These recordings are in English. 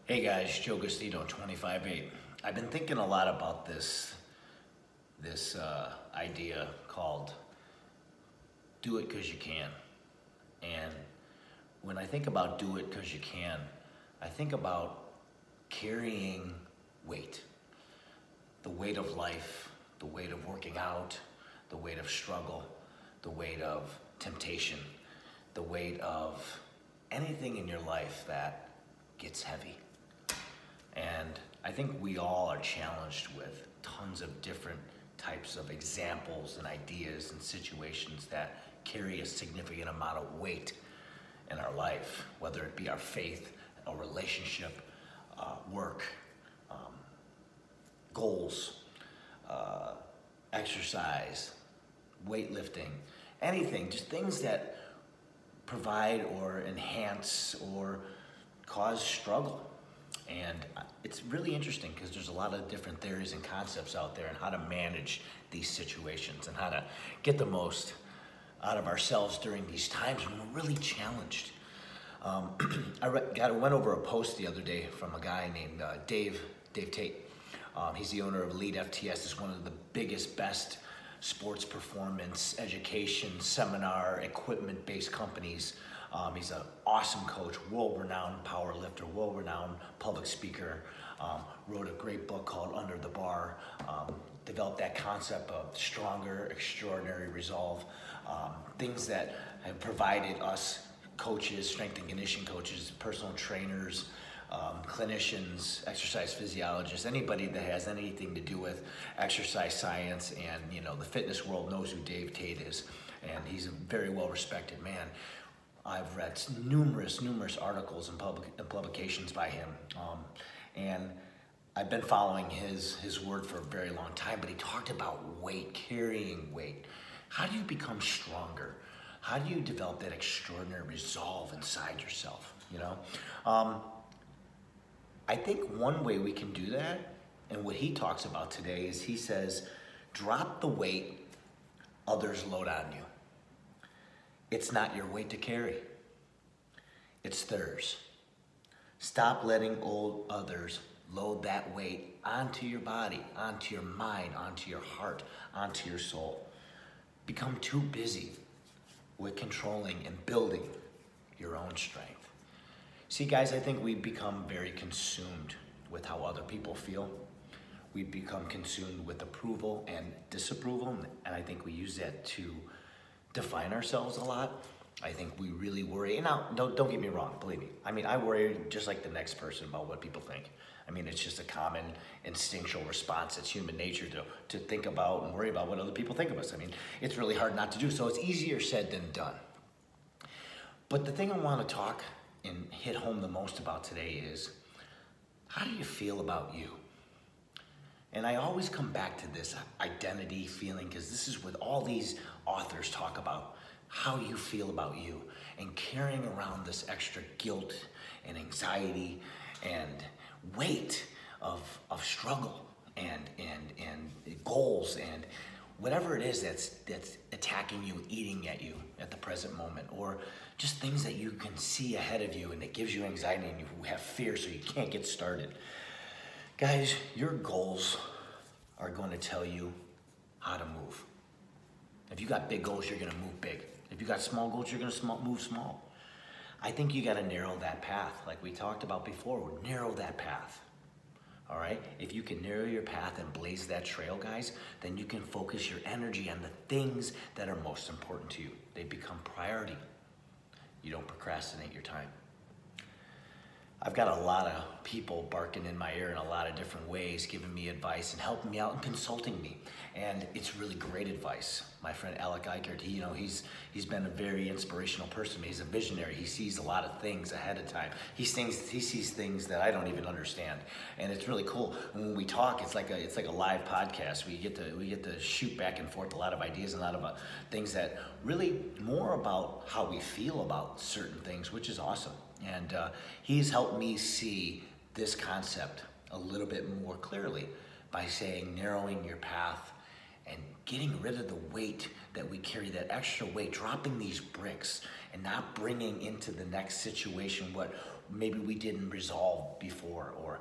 Hey guys, Joe Gustito, 25-8. I've been thinking a lot about this idea called do it because you can. And when I think about do it because you can, I think about carrying weight. The weight of life, the weight of working out, the weight of struggle, the weight of temptation, the weight of anything in your life that gets heavy. And I think we all are challenged with tons of different types of examples and ideas and situations that carry a significant amount of weight in our life, whether it be our faith, a relationship, work, goals, exercise, weightlifting, anything, just things that provide or enhance or cause struggle. And it's really interesting because there's a lot of different theories and concepts out there on how to manage these situations and how to get the most out of ourselves during these times when we're really challenged. I went over a post the other day from a guy named Dave Tate. He's the owner of Elite FTS. It's one of the biggest, best sports performance, education, seminar, equipment-based companies. He's an awesome coach, world-renowned power lifter, world-renowned public speaker, wrote a great book called Under the Bar, developed that concept of stronger, extraordinary resolve, things that have provided us coaches, strength and conditioning coaches, personal trainers, clinicians, exercise physiologists, anybody that has anything to do with exercise science and the fitness world knows who Dave Tate is, and he's a very well-respected man. I've read numerous articles and publications by him, and I've been following his word for a very long time, but he talked about weight, carrying weight. How do you become stronger? How do you develop that extraordinary resolve inside yourself, I think one way we can do that, and what he talks about today is he says, drop the weight others load on you. It's not your weight to carry. It's theirs. Stop letting others load that weight onto your body, onto your mind, onto your heart, onto your soul. Become too busy with controlling and building your own strength. See, guys, I think we become very consumed with how other people feel. We become consumed with approval and disapproval, and I think we use that to define ourselves a lot. I think we really worry. And now, don't get me wrong, believe me. I mean, I worry just like the next person about what people think. I mean, it's just a common instinctual response. It's human nature to think about and worry about what other people think of us. I mean, it's really hard not to do, so it's easier said than done. But the thing I want to talk and hit home the most about today is, how do you feel about you? And I always come back to this identity feeling, because this is what all these authors talk about, how you feel about you, and carrying around this extra guilt and anxiety and weight of struggle and goals and whatever it is that's attacking you, eating at you at the present moment, or just things that you can see ahead of you and it gives you anxiety and you have fear so you can't get started. Guys, your goals are going to tell you how to move. If you got big goals, you're going to move big. If you got small goals, you're going to move small. I think you got to narrow that path, like we talked about before. Narrow that path. All right? If you can narrow your path and blaze that trail, guys, then you can focus your energy on the things that are most important to you. They become priority. You don't procrastinate your time. I've got a lot of people barking in my ear in a lot of different ways, giving me advice and helping me out and consulting me. And it's really great advice. My friend Alec Eichert, he's been a very inspirational person. He's a visionary. He sees a lot of things ahead of time. He sees things that I don't even understand. And it's really cool. And when we talk, it's like a live podcast. We get to shoot back and forth a lot of ideas and a lot of things that really more about how we feel about certain things, which is awesome. And he's helped me see this concept a little bit more clearly by saying narrowing your path and getting rid of the weight that we carry, that extra weight, dropping these bricks and not bringing into the next situation what maybe we didn't resolve before. Or,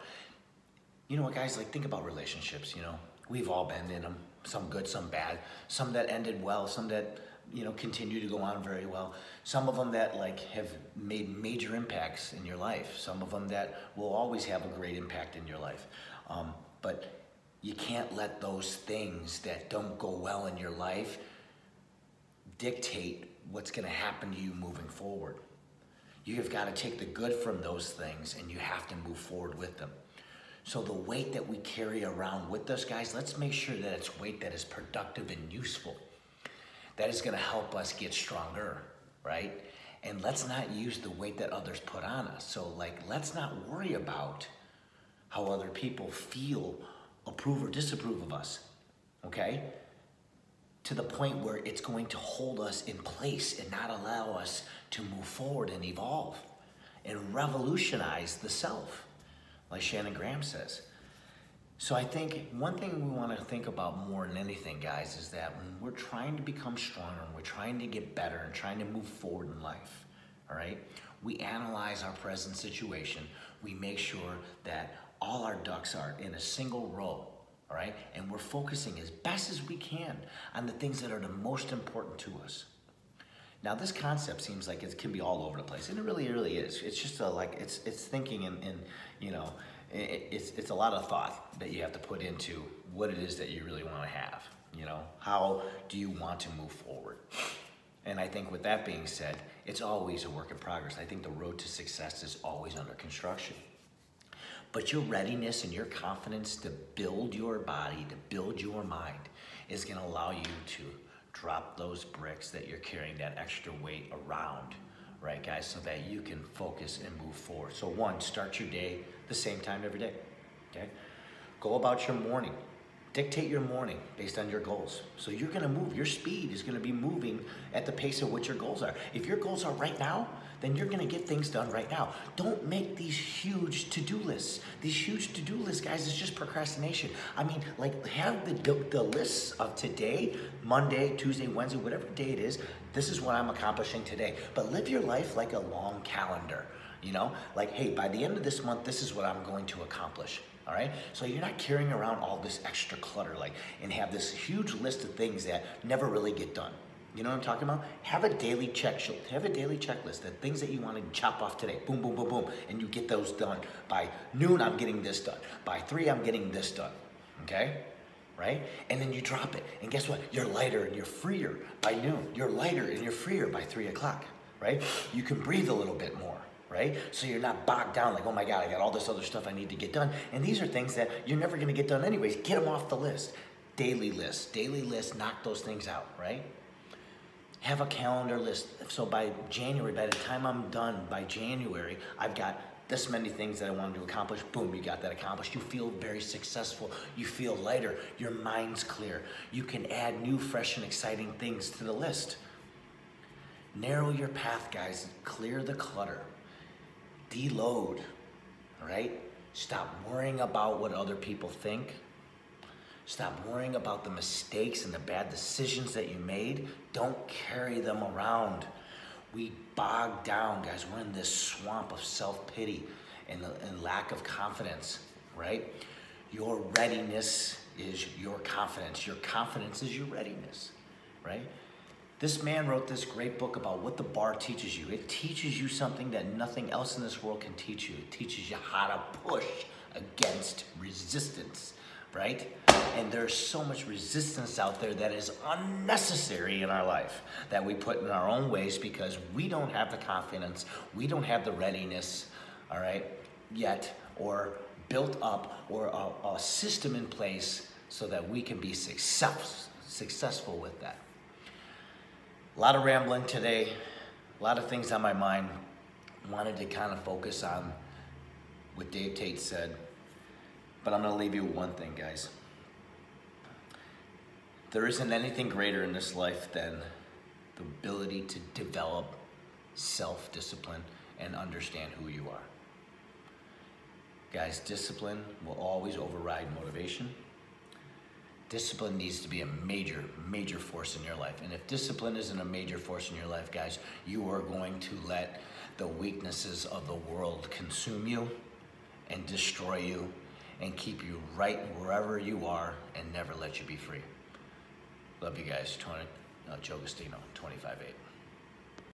you know what, guys, like, think about relationships, you know. We've all been in them, some good, some bad, some that ended well, some that, you know, continue to go on very well. Some of them that, like, have made major impacts in your life. Some of them that will always have a great impact in your life. But you can't let those things that don't go well in your life dictate what's gonna happen to you moving forward. You have got to take the good from those things, and you have to move forward with them. So the weight that we carry around with us, guys, let's make sure that it's weight that is productive and useful. That is gonna help us get stronger, right? And let's not use the weight that others put on us. So, like, let's not worry about how other people feel, approve or disapprove of us, okay? To the point where it's going to hold us in place and not allow us to move forward and evolve and revolutionize the self, like Shannon Graham says. So I think one thing we want to think about more than anything, guys, is that when we're trying to become stronger and we're trying to get better and trying to move forward in life, all right, we analyze our present situation. We make sure that all our ducks are in a single row, all right? And we're focusing as best as we can on the things that are the most important to us. Now, this concept seems like it can be all over the place, and it really is. It's just it's thinking and you know, it's a lot of thought that you have to put into what it is that you really want to have. You know, how do you want to move forward? And I think with that being said, it's always a work in progress. I think the road to success is always under construction. But your readiness and your confidence to build your body, to build your mind, is going to allow you to drop those bricks that you're carrying that extra weight around, right, guys, so that you can focus and move forward. So one, start your day the same time every day, okay? Go about your morning. Dictate your morning based on your goals. So you're going to move. Your speed is going to be moving at the pace of what your goals are. If your goals are right now, then you're going to get things done right now. Don't make these huge to-do lists. These huge to-do lists, guys, is just procrastination. I mean, like, have the lists of today, Monday, Tuesday, Wednesday, whatever day it is. This is what I'm accomplishing today. But live your life like a long calendar, you know? Like, hey, by the end of this month, this is what I'm going to accomplish. All right, so you're not carrying around all this extra clutter, like, and have this huge list of things that never really get done. You know what I'm talking about? Have a daily checklist of things that you want to chop off today. Boom, boom, boom, boom, and you get those done. By noon, I'm getting this done. By 3, I'm getting this done. Okay, right? And then you drop it, and guess what? You're lighter and you're freer by noon. You're lighter and you're freer by 3 o'clock. Right? You can breathe a little bit more. Right? So you're not bogged down like, oh my God, I got all this other stuff I need to get done. And these are things that you're never going to get done anyways. Get them off the list. Daily list, knock those things out, right? Have a calendar list. So by January, by the time I'm done by January, I've got this many things that I wanted to accomplish. Boom, you got that accomplished. You feel very successful. You feel lighter. Your mind's clear. You can add new, fresh, and exciting things to the list. Narrow your path, guys. Clear the clutter. Deload, all right? Stop worrying about what other people think. Stop worrying about the mistakes and the bad decisions that you made. Don't carry them around. We bog down, guys. We're in this swamp of self-pity and lack of confidence, right? Your readiness is your confidence. Your confidence is your readiness, right? This man wrote this great book about what the bar teaches you. It teaches you something that nothing else in this world can teach you. It teaches you how to push against resistance, right? And there's so much resistance out there that is unnecessary in our life that we put in our own ways because we don't have the confidence, we don't have the readiness, all right, yet, or built up, or a system in place so that we can be successful with that. A lot of rambling today, a lot of things on my mind. Wanted to kind of focus on what Dave Tate said, but I'm going to leave you with one thing, guys. There isn't anything greater in this life than the ability to develop self-discipline and understand who you are. Guys, discipline will always override motivation. Discipline needs to be a major, major force in your life. And if discipline isn't a major force in your life, guys, you are going to let the weaknesses of the world consume you and destroy you and keep you right wherever you are and never let you be free. Love you guys. Joe Gastino, 25-8.